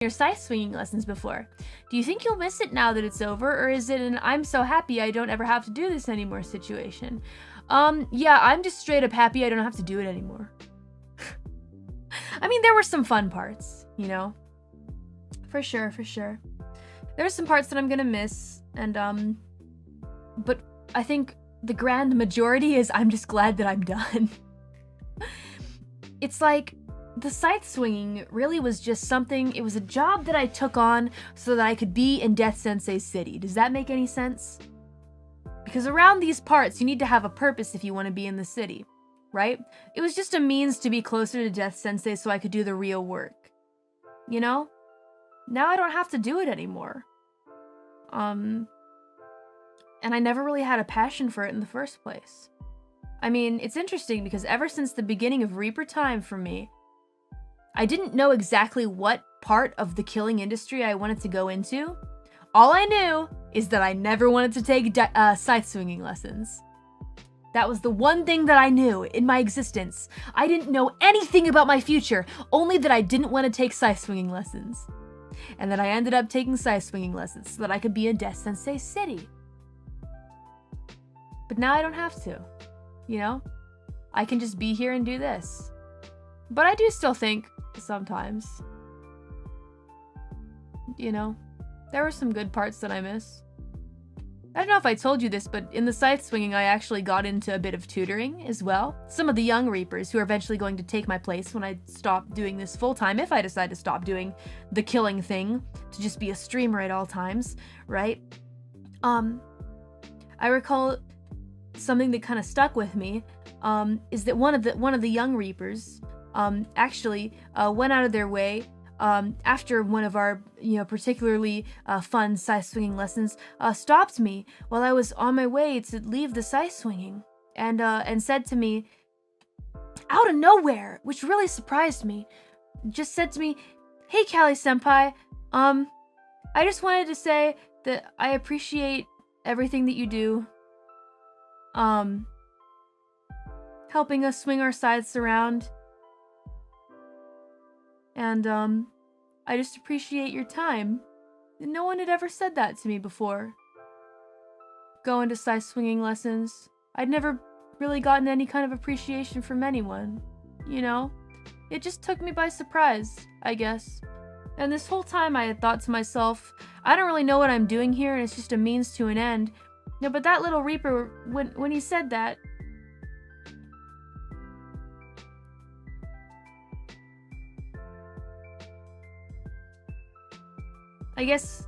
your scythe swinging lessons before. Do you think you'll miss it now that it's over, or is it an I'm so happy I don't ever have to do this anymore situation? Yeah, I'm just straight up happy I don't have to do it anymore. I mean, there were some fun parts, you know? For sure, for sure. There's some parts that I'm gonna miss, and, but I think the grand majority is I'm just glad that I'm done. It's like, the scythe swinging really was just something, it was a job that I took on so that I could be in Death Sensei City. Does that make any sense? Because around these parts, you need to have a purpose if you want to be in the city, right? It was just a means to be closer to Death Sensei so I could do the real work. You know? Now I don't have to do it anymore. And I never really had a passion for it in the first place. I mean, it's interesting because ever since the beginning of Reaper Time for me, I didn't know exactly what part of the killing industry I wanted to go into. All I knew is that I never wanted to take scythe swinging lessons. That was the one thing that I knew in my existence. I didn't know anything about my future, only that I didn't want to take scythe swinging lessons. And then I ended up taking scythe swinging lessons so that I could be in Death Sensei City. But now I don't have to, you know? I can just be here and do this. But I do still think, sometimes, you know, there were some good parts that I miss. I don't know if I told you this, but in the scythe swinging, I actually got into a bit of tutoring as well. Some of the young Reapers who are eventually going to take my place when I stop doing this full-time, if I decide to stop doing the killing thing, to just be a streamer at all times, right? I recall something that kind of stuck with me, is that one of the young Reapers, actually went out of their way after one of our, particularly fun scythe swinging lessons, stopped me while I was on my way to leave the scythe swinging, and said to me, out of nowhere, which really surprised me, just said to me, "Hey, Callie Senpai, I just wanted to say that I appreciate everything that you do, helping us swing our scythes around. And, I just appreciate your time." No one had ever said that to me before. Going to scythe swinging lessons, I'd never really gotten any kind of appreciation from anyone, you know? It just took me by surprise, I guess. And this whole time I had thought to myself, I don't really know what I'm doing here and it's just a means to an end. No, but that little Reaper, when he said that, I guess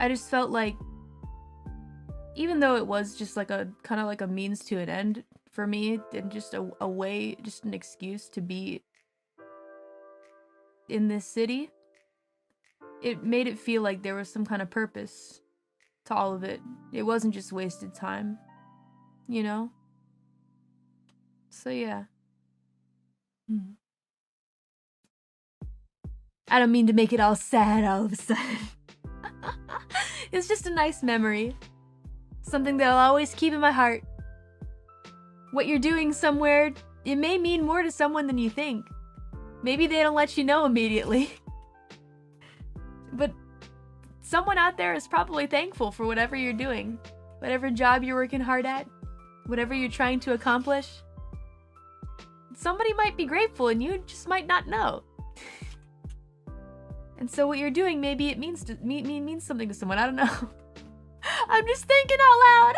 I just felt like, even though it was just like a kind of like a means to an end for me, and just a way, just an excuse to be in this city, it made it feel like there was some kind of purpose to all of it. It wasn't just wasted time, you know? So yeah. I don't mean to make it all sad all of a sudden. It's just a nice memory. Something that I'll always keep in my heart. What you're doing somewhere, it may mean more to someone than you think. Maybe they don't let you know immediately. But someone out there is probably thankful for whatever you're doing. Whatever job you're working hard at. Whatever you're trying to accomplish. Somebody might be grateful and you just might not know. And so what you're doing, maybe it means something to someone. I don't know. I'm just thinking out loud.